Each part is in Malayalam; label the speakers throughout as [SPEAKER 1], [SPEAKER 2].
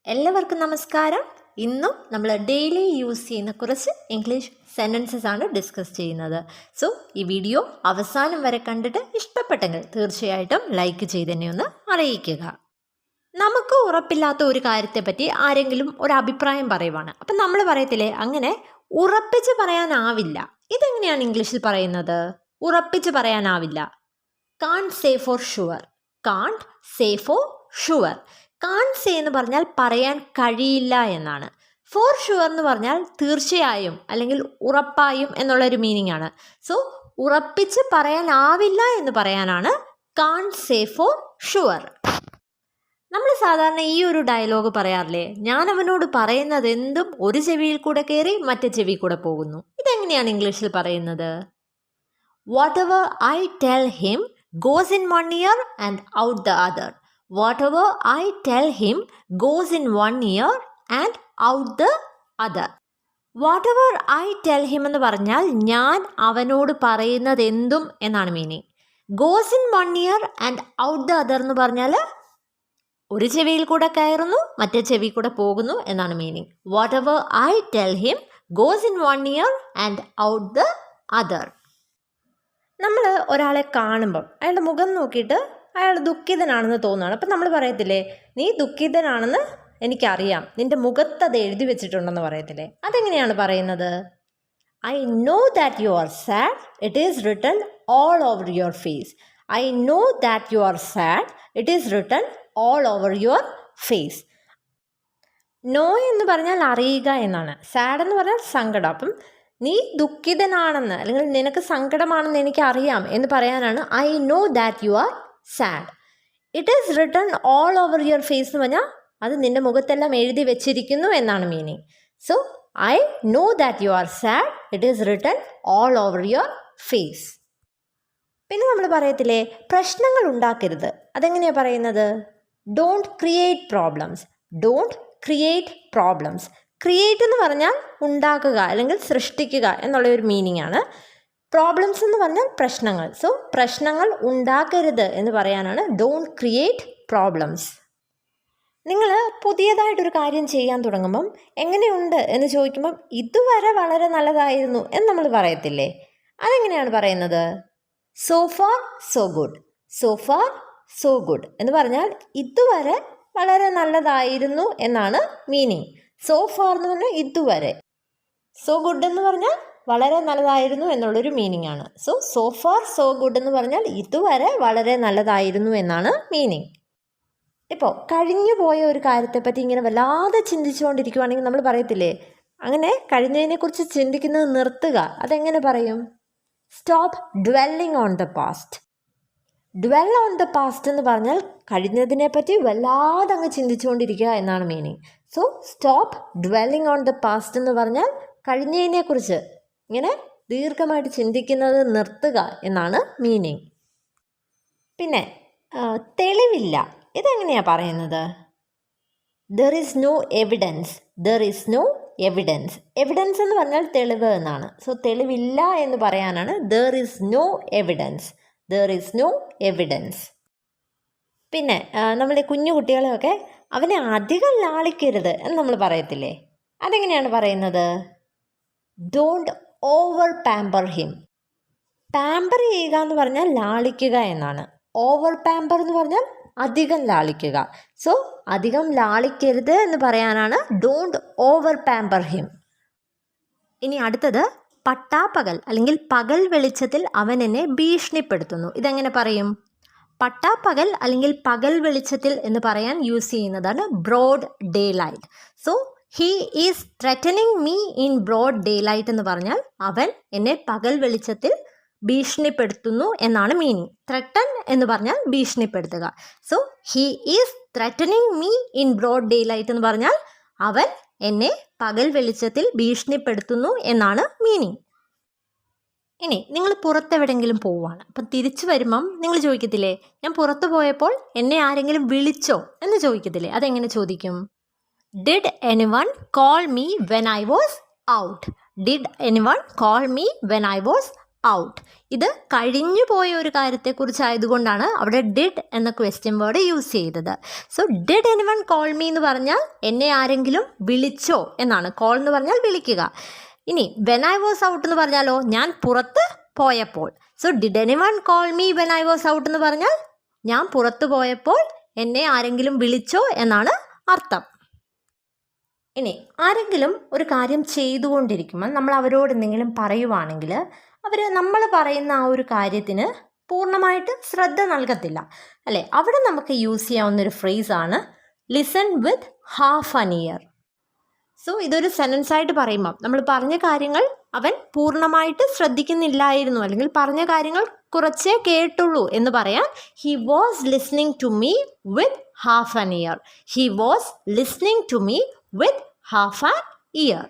[SPEAKER 1] എല്ലാവർക്കും നമസ്കാരം. ഇന്നും നമ്മൾ ഡെയിലി യൂസ് ചെയ്യുന്ന കുറച്ച് ഇംഗ്ലീഷ് സെൻറ്റൻസസ് ആണ് ഡിസ്കസ് ചെയ്യുന്നത്. സോ ഈ വീഡിയോ അവസാനം വരെ കണ്ടിട്ട് ഇഷ്ടപ്പെട്ടെങ്കിൽ തീർച്ചയായിട്ടും ലൈക്ക് ചെയ്തെന്നെ ഒന്ന് അറിയിക്കുക. നമുക്ക് ഉറപ്പില്ലാത്ത ഒരു കാര്യത്തെപ്പറ്റി ആരെങ്കിലും ഒരു അഭിപ്രായം പറയുവാണ്. അപ്പം നമ്മൾ പറയത്തില്ലേ, അങ്ങനെ ഉറപ്പിച്ച് പറയാനാവില്ല. ഇതെങ്ങനെയാണ് ഇംഗ്ലീഷിൽ പറയുന്നത്? ഉറപ്പിച്ച് പറയാനാവില്ല. Can't say for sure. Can't say for sure. Can't say എന്ന് പറഞ്ഞാൽ പറയാൻ കഴിയില്ല എന്നാണ്. ഫോർ ഷുവർ എന്ന് പറഞ്ഞാൽ തീർച്ചയായും അല്ലെങ്കിൽ ഉറപ്പായും എന്നുള്ളൊരു മീനിങ് ആണ്. സോ ഉറപ്പിച്ച് പറയാനാവില്ല എന്ന് പറയാനാണ് കാൺട്ട് സേ ഫോർ ഷുവർ. നമ്മൾ സാധാരണ ഈ ഒരു ഡയലോഗ് പറയാറില്ലേ, ഞാൻ അവനോട് പറയുന്നത് എന്തും ഒരു ചെവിയിൽ കൂടെ കയറി മറ്റേ ചെവി കൂടെ പോകുന്നു. ഇതെങ്ങനെയാണ് ഇംഗ്ലീഷിൽ പറയുന്നത്? Whatever I tell him goes in one ear and out the other. Whatever I tell him goes in one ear and out the other. Whatever I tell him എന്ന് പറഞ്ഞാൽ ഞാൻ അവനോട് പറയുന്നത് എന്തും എന്നാണ് meaning. Goes in one ear and out the other എന്ന് പറഞ്ഞാൽ ഒരു ചെവിയിൽ കൂടെ കയറുന്നു മറ്റേ ചെവി കൂടെ പോകുന്നു എന്നാണ് meaning. Whatever I tell him goes in one ear and out the other. നമ്മൾ ഒരാളെ കാണുമ്പം അയാളുടെ മുഖം നോക്കിയിട്ട് അയാൾ ദുഃഖിതനാണെന്ന് തോന്നുകയാണ്. അപ്പം നമ്മൾ പറയത്തില്ലേ, നീ ദുഃഖിതനാണെന്ന് എനിക്കറിയാം, നിൻ്റെ മുഖത്ത് അത് എഴുതി വെച്ചിട്ടുണ്ടെന്ന് പറയത്തില്ലേ? അതെങ്ങനെയാണ് പറയുന്നത്? I know that you are sad, it is written all over your face. I know that you are sad, it is written all over your face. Know എന്ന് പറഞ്ഞാൽ അറിയുക എന്നാണ്. സാഡ് എന്ന് പറഞ്ഞാൽ സങ്കടം. അപ്പം നീ ദുഃഖിതനാണെന്ന് അല്ലെങ്കിൽ നിനക്ക് സങ്കടമാണെന്ന് എനിക്കറിയാം എന്ന് പറയാനാണ് I know that you are sad. It is written all over your face എന്ന് പറഞ്ഞാൽ അത് നിൻ്റെ മുഖത്തെല്ലാം എഴുതി വെച്ചിരിക്കുന്നു എന്നാണ് meaning. So I know that you are sad, it is written all over your face. പിന്നെ നമ്മൾ പറയത്തില്ലേ, പ്രശ്നങ്ങൾ ഉണ്ടാക്കരുത്. അതെങ്ങനെയാണ് പറയുന്നത്? Don't create problems. Don't create problems. Create എന്ന് പറഞ്ഞാൽ ഉണ്ടാക്കുക അല്ലെങ്കിൽ സൃഷ്ടിക്കുക എന്നുള്ള ഒരു മീനിങ് ആണ്. പ്രോബ്ലംസ് എന്ന് പറഞ്ഞാൽ പ്രശ്നങ്ങൾ. സോ പ്രശ്നങ്ങൾ ഉണ്ടാക്കരുത് എന്ന് പറയാനാണ് ഡോണ്ട് ക്രിയേറ്റ് പ്രോബ്ലംസ്. നിങ്ങൾ പുതിയതായിട്ടൊരു കാര്യം ചെയ്യാൻ തുടങ്ങുമ്പം എങ്ങനെയുണ്ട് എന്ന് ചോദിക്കുമ്പം ഇതുവരെ വളരെ നല്ലതായിരുന്നു എന്ന് നമ്മൾ പറയത്തില്ലേ? അതെങ്ങനെയാണ് പറയുന്നത്? So far so good. So far so good എന്ന് പറഞ്ഞാൽ ഇതുവരെ വളരെ നല്ലതായിരുന്നു എന്നാണ് മീനിങ്. സോ ഫാർ എന്ന് പറഞ്ഞാൽ ഇതുവരെ, സോ ഗുഡ് എന്ന് പറഞ്ഞാൽ വളരെ നല്ലതായിരുന്നു എന്നുള്ളൊരു മീനിങ് ആണ്. സോ ഫാർ സോ ഗുഡ് എന്ന് പറഞ്ഞാൽ ഇതുവരെ വളരെ നല്ലതായിരുന്നു എന്നാണ് മീനിങ്. ഇപ്പോൾ കഴിഞ്ഞു പോയ ഒരു കാര്യത്തെപ്പറ്റി ഇങ്ങനെ വല്ലാതെ ചിന്തിച്ചുകൊണ്ടിരിക്കുവാണെങ്കിൽ നമ്മൾ പറയത്തില്ലേ, അങ്ങനെ കഴിഞ്ഞതിനെക്കുറിച്ച് ചിന്തിക്കുന്നത് നിർത്തുക. അതെങ്ങനെ പറയും? Stop dwelling on the past. Dwell on the past എന്ന് പറഞ്ഞാൽ കഴിഞ്ഞതിനെപ്പറ്റി വല്ലാതെ അങ്ങ് ചിന്തിച്ചുകൊണ്ടിരിക്കുക എന്നാണ് meaning. So stop dwelling on the past എന്ന് പറഞ്ഞാൽ കഴിഞ്ഞതിനെക്കുറിച്ച് ഇങ്ങനെ ദീർഘമായിട്ട് ചിന്തിക്കുന്നത് നിർത്തുക എന്നാണ് മീനിങ്. പിന്നെ തെളിവില്ല. ഇതെങ്ങനെയാണ് പറയുന്നത്? There is no evidence. There is no evidence. Evidence എന്ന് പറഞ്ഞാൽ തെളിവ് എന്നാണ്. സോ തെളിവില്ല എന്ന് പറയാനാണ് there is no evidence. There is no evidence. പിന്നെ നമ്മളെ കുഞ്ഞു കുട്ടികളെയൊക്കെ അവനെ അധികം ലാളിക്കരുത് എന്ന് നമ്മൾ പറയത്തില്ലേ? അതെങ്ങനെയാണ് പറയുന്നത്? Don't over pamper him. Pamper ചെയ്യുക എന്ന് പറഞ്ഞാൽ ലാളിക്കുക എന്നാണ്. ഓവർ പാമ്പർ എന്ന് പറഞ്ഞാൽ അധികം ലാളിക്കുക. സോ അധികം ലാളിക്കരുത് എന്ന് പറയാനാണ് ഡോണ്ട് ഓവർ പാമ്പർ ഹിം. ഇനി അടുത്തത് പട്ടാപ്പകൽ അല്ലെങ്കിൽ പകൽ വെളിച്ചത്തിൽ അവൻ എന്നെ ഭീഷണിപ്പെടുത്തുന്നു. ഇതെങ്ങനെ പറയും? പട്ടാപ്പകൽ അല്ലെങ്കിൽ പകൽ വെളിച്ചത്തിൽ എന്ന് പറയാൻ യൂസ് ചെയ്യുന്നതാണ് broad daylight. So he is threatening me in broad daylight എന്ന് പറഞ്ഞാൽ അവൻ എന്നെ പകൽ വെളിച്ചത്തിൽ ഭീഷണിപ്പെടുത്തുന്നു എന്നാണ് മീനിങ്. ത്രെട്ടൻ എന്ന് പറഞ്ഞാൽ ഭീഷണിപ്പെടുത്തുക. So he is threatening me in broad daylight എന്ന് പറഞ്ഞാൽ അവൻ എന്നെ പകൽ വെളിച്ചത്തിൽ ഭീഷണിപ്പെടുത്തുന്നു എന്നാണ് മീനിങ്. ഇനി നിങ്ങൾ പുറത്തെവിടെയെങ്കിലും പോവുകയാണ്. അപ്പം തിരിച്ചു വരുമ്പം നിങ്ങൾ ചോദിക്കത്തില്ലേ, ഞാൻ പുറത്തു പോയപ്പോൾ എന്നെ ആരെങ്കിലും വിളിച്ചോ എന്ന് ചോദിക്കത്തില്ലേ? അതെങ്ങനെ ചോദിക്കും? Did anyone call me when I was out. Did anyone call me when I was out. ഇത് കഴിഞ്ഞു പോയ ഒരു കാര്യത്തെക്കുറിച്ചായതുകൊണ്ടാണ് അവിടെ ഡിഡ് എന്ന ക്വസ്റ്റ്യൻ വേർഡ് യൂസ് ചെയ്തത്. So did anyone call me എന്ന് പറഞ്ഞാൽ എന്നെ ആരെങ്കിലും വിളിച്ചോ എന്നാണ്. കോൾ എന്ന് പറഞ്ഞാൽ വിളിക്കുക. ഇനി വെൻ ഐ വാസ് ഔട്ട് എന്ന് പറഞ്ഞാലോ, ഞാൻ പുറത്ത് പോയപ്പോൾ. So did anyone call me when I was out എന്ന് പറഞ്ഞാൽ ഞാൻ പുറത്ത് പോയപ്പോൾ എന്നെ ആരെങ്കിലും വിളിച്ചോ എന്നാണ് അർത്ഥം. ഇനി ആരെങ്കിലും ഒരു കാര്യം ചെയ്തുകൊണ്ടിരിക്കുമ്പോൾ നമ്മൾ അവരോട് എന്തെങ്കിലും പറയുവാണെങ്കിൽ അവർ നമ്മൾ പറയുന്ന ആ ഒരു കാര്യത്തിന് പൂർണ്ണമായിട്ട് ശ്രദ്ധ നൽകത്തില്ല അല്ലേ. അവിടെ നമുക്ക് യൂസ് ചെയ്യാവുന്നൊരു ഫ്രേസാണ് listen with half an ear. So ഇതൊരു സെൻറ്റൻസായിട്ട് പറയുമ്പം നമ്മൾ പറഞ്ഞ കാര്യങ്ങൾ അവൻ പൂർണ്ണമായിട്ട് ശ്രദ്ധിക്കുന്നില്ലായിരുന്നു, അല്ലെങ്കിൽ പറഞ്ഞ കാര്യങ്ങൾ കുറച്ചേ കേട്ടുള്ളൂ എന്ന് പറയാൻ he was listening to me with half an ear. He was listening to me with half an ear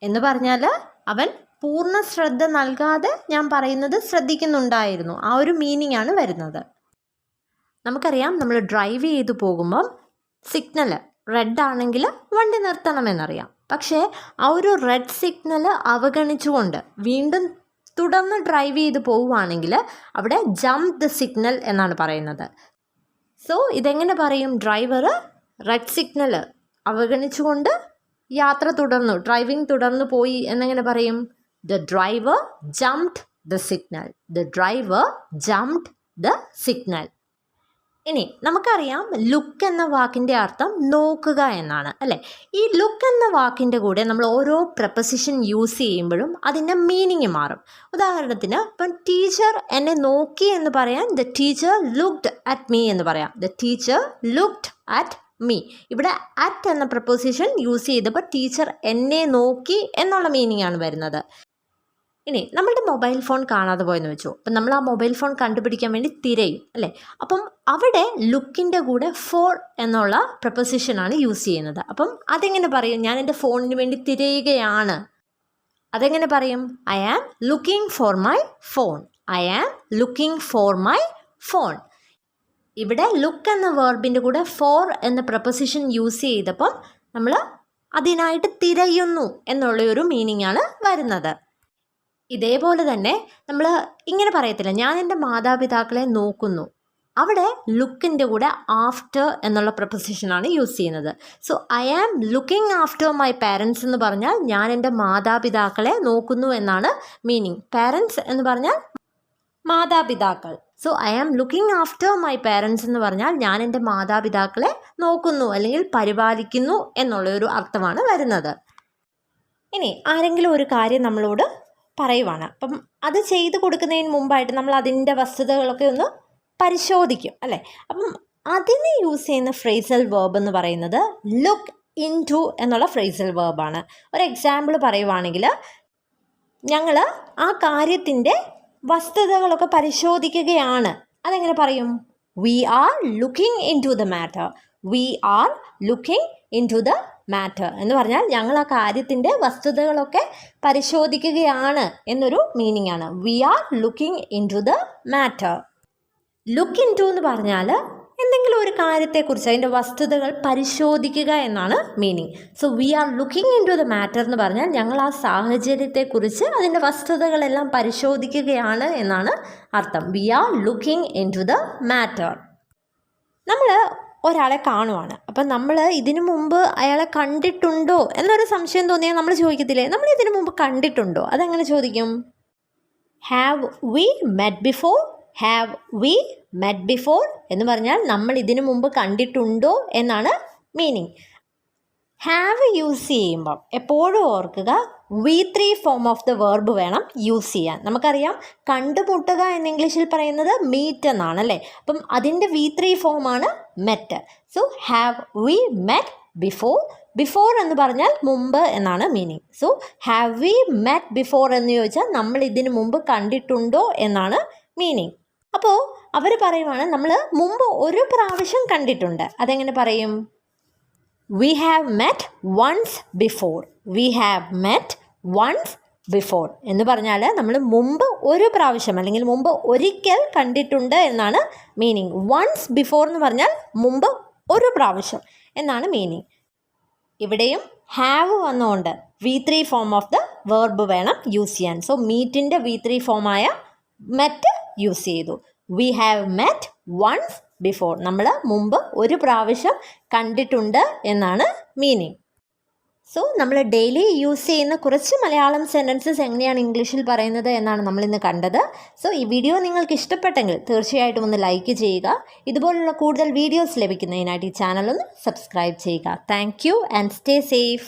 [SPEAKER 1] എന്ന് പറഞ്ഞാൽ അവൻ പൂർണ്ണ ശ്രദ്ധ നൽകാതെ ഞാൻ പറയുന്നത് ശ്രദ്ധിക്കുന്നുണ്ടായിരുന്നു. ആ ഒരു മീനിങ് ആണ് വരുന്നത്. നമുക്കറിയാം, നമ്മൾ ഡ്രൈവ് ചെയ്തു പോകുമ്പം സിഗ്നൽ റെഡ് ആണെങ്കിൽ വണ്ടി നിർത്തണമെന്നറിയാം. പക്ഷേ ആ ഒരു റെഡ് സിഗ്നൽ അവഗണിച്ചുകൊണ്ട് വീണ്ടും തുടർന്ന് ഡ്രൈവ് ചെയ്ത് പോവുകയാണെങ്കിൽ അവിടെ ജംപ് ദ സിഗ്നൽ എന്നാണ് പറയുന്നത്. സോ ഇതെങ്ങനെ പറയും? ഡ്രൈവർ റെഡ് സിഗ്നൽ അവഗണിച്ചുകൊണ്ട് യാത്ര തുടർന്നു, ഡ്രൈവിംഗ് തുടർന്നു പോയി എന്നെങ്ങനെ പറയും? The driver jumped the signal. The driver jumped the signal. ഇനി നമുക്കറിയാം, ലുക്ക് എന്ന വാക്കിൻ്റെ അർത്ഥം നോക്കുക എന്നാണ് അല്ലേ. ഈ ലുക്ക് എന്ന വാക്കിൻ്റെ കൂടെ നമ്മൾ ഓരോ പ്രപ്പോസിഷൻ യൂസ് ചെയ്യുമ്പോഴും അതിൻ്റെ മീനിങ് മാറും. ഉദാഹരണത്തിന് ഇപ്പം ടീച്ചർ എന്നെ നോക്കി എന്ന് പറയാൻ the teacher looked at me എന്ന് പറയാം. The teacher looked at me. ഇവിടെ അറ്റ് എന്ന പ്രപ്പോസിഷൻ യൂസ് ചെയ്തപ്പോൾ ടീച്ചർ എന്നെ നോക്കി എന്നുള്ള മീനിങ് ആണ് വരുന്നത്. ഇനി നമ്മളുടെ മൊബൈൽ ഫോൺ കാണാതെ പോയെന്ന് വെച്ചു. അപ്പം നമ്മൾ ആ മൊബൈൽ ഫോൺ കണ്ടുപിടിക്കാൻ വേണ്ടി തിരയും അല്ലേ. അപ്പം അവിടെ ലുക്കിൻ്റെ കൂടെ ഫോർ എന്നുള്ള പ്രപ്പോസിഷനാണ് യൂസ് ചെയ്യുന്നത്. അപ്പം അതെങ്ങനെ പറയും? ഞാൻ എൻ്റെ ഫോണിന് വേണ്ടി തിരയുകയാണ്. അതെങ്ങനെ പറയും? I am looking for my phone. I am looking for my phone. ഇവിടെ ലുക്ക് എന്ന വേർബിൻ്റെ കൂടെ ഫോർ എന്ന പ്രപ്പോസിഷൻ യൂസ് ചെയ്തപ്പം നമ്മൾ അതിനായിട്ട് തിരയുന്നു എന്നുള്ളൊരു മീനിങ് ആണ് വരുന്നത്. ഇതേപോലെ തന്നെ നമ്മൾ ഇങ്ങനെ പറയത്തില്ല, ഞാൻ എൻ്റെ മാതാപിതാക്കളെ നോക്കുന്നു. അവിടെ ലുക്കിൻ്റെ കൂടെ ആഫ്റ്റർ എന്നുള്ള പ്രപ്പോസിഷനാണ് യൂസ് ചെയ്യുന്നത്. So I am looking after my parents എന്ന് പറഞ്ഞാൽ ഞാൻ എൻ്റെ മാതാപിതാക്കളെ നോക്കുന്നു എന്നാണ് മീനിങ്. പാരൻസ് എന്ന് പറഞ്ഞാൽ മാതാപിതാക്കൾ. So I am looking after my parents എന്ന് പറഞ്ഞാൽ ഞാൻ എൻ്റെ മാതാപിതാക്കളെ നോക്കുന്നു അല്ലെങ്കിൽ പരിപാലിക്കുന്നു എന്നുള്ളൊരു അർത്ഥമാണ് വരുന്നത്. ഇനി ആരെങ്കിലും ഒരു കാര്യം നമ്മളോട് പറയുവാണ്, അപ്പം അത് ചെയ്തു കൊടുക്കുന്നതിന് മുമ്പായിട്ട് നമ്മൾ അതിൻ്റെ വസ്തുതകളൊക്കെ ഒന്ന് പരിശോധിക്കും അല്ലേ. അപ്പം അതിന് യൂസ് ചെയ്യുന്ന ഫ്രേസൽ വേർബ് എന്ന് പറയുന്നത് ലുക്ക് ഇൻ ടു എന്നുള്ള ഫ്രേസൽ വേർബാണ്. ഒരു എക്സാമ്പിൾ പറയുവാണെങ്കിൽ, ഞങ്ങൾ ആ കാര്യത്തിൻ്റെ വസ്തുതകളൊക്കെ പരിശോധിക്കുകയാണ്. അതെങ്ങനെ പറയും? We are looking into the matter. We are looking into the matter എന്ന് പറഞ്ഞാൽ ഞങ്ങൾ ആ കാര്യത്തിൻ്റെ വസ്തുതകളൊക്കെ പരിശോധിക്കുകയാണ് എന്നൊരു മീനിങ് ആണ്. We are looking into the matter. Look into എന്ന് പറഞ്ഞാൽ എന്തെങ്കിലും ഒരു കാര്യത്തെക്കുറിച്ച് അതിൻ്റെ വസ്തുതകൾ പരിശോധിക്കുക എന്നാണ് meaning. So we are looking into the matter എന്ന് പറഞ്ഞാൽ ഞങ്ങൾ ആ സാഹചര്യത്തെക്കുറിച്ച് അതിൻ്റെ വസ്തുതകളെല്ലാം പരിശോധിക്കുകയാണ് എന്നാണ് അർത്ഥം. We are looking into the matter. നമ്മൾ ഒരാളെ കാണുവാണ്, അപ്പം നമ്മൾ ഇതിനു മുമ്പ് അയാളെ കണ്ടിട്ടുണ്ടോ എന്നൊരു സംശയം തോന്നിയാൽ നമ്മൾ ചോദിക്കത്തില്ലേ, നമ്മൾ ഇതിനു മുമ്പ് കണ്ടിട്ടുണ്ടോ? അതെങ്ങനെ ചോദിക്കും? Have we met before? Have we met before എന്ന് പറഞ്ഞാൽ നമ്മൾ ഇതിനു മുമ്പ് കണ്ടിട്ടുണ്ടോ എന്നാണ് മീനിങ്. ഹാവ് യൂസ് ചെയ്യുമ്പം എപ്പോഴും ഓർക്കുക V3 form of the verb വേണം യൂസ് ചെയ്യാൻ. നമുക്കറിയാം, കണ്ടുമുട്ടുക എന്ന് ഇംഗ്ലീഷിൽ പറയുന്നത് മീറ്റ് എന്നാണ് അല്ലേ. അപ്പം അതിൻ്റെ V3 ഫോമാണ് met. So have we met before. Before എന്ന് പറഞ്ഞാൽ മുമ്പ് എന്നാണ് meaning. So have we met before എന്ന് ചോദിച്ചാൽ നമ്മൾ ഇതിനു മുമ്പ് കണ്ടിട്ടുണ്ടോ എന്നാണ് മീനിങ്. അപ്പോൾ അവർ പറയുവാണ് നമ്മൾ മുമ്പ് ഒരു പ്രാവശ്യം കണ്ടിട്ടുണ്ട്. അതെങ്ങനെ പറയും? We have met once before. We have met once before എന്ന് പറഞ്ഞാൽ നമ്മൾ മുമ്പ് ഒരു പ്രാവശ്യം അല്ലെങ്കിൽ മുമ്പ് ഒരിക്കൽ കണ്ടിട്ടുണ്ട് എന്നാണ് മീനിങ്. വൺസ് ബിഫോർ എന്ന് പറഞ്ഞാൽ മുമ്പ് ഒരു പ്രാവശ്യം എന്നാണ് മീനിങ്. ഇവിടെയും ഹാവ് വന്നുകൊണ്ട് V3 form of the verb വേണം യൂസ് ചെയ്യാൻ. സോ മീറ്റിൻ്റെ V3 ഫോമായ മെറ്റ് യൂസ് ചെയ്തു. We have met once before. നമ്മൾ മുമ്പ് ഒരു പ്രാവശ്യം കണ്ടിട്ടുണ്ട് എന്നാണ് മീനിങ്. സോ നമ്മൾ ഡെയിലി യൂസ് ചെയ്യുന്ന കുറച്ച് മലയാളം സെൻറ്റൻസസ് എങ്ങനെയാണ് ഇംഗ്ലീഷിൽ പറയുന്നത് എന്നാണ് നമ്മളിന്ന് കണ്ടത്. സോ ഈ വീഡിയോ നിങ്ങൾക്ക് ഇഷ്ടപ്പെട്ടെങ്കിൽ തീർച്ചയായിട്ടും ഒന്ന് ലൈക്ക് ചെയ്യുക. ഇതുപോലുള്ള കൂടുതൽ വീഡിയോസ് ലഭിക്കുന്നതിനായിട്ട് ഈ ചാനൽ ഒന്ന് സബ്സ്ക്രൈബ് ചെയ്യുക. Thank you and stay safe.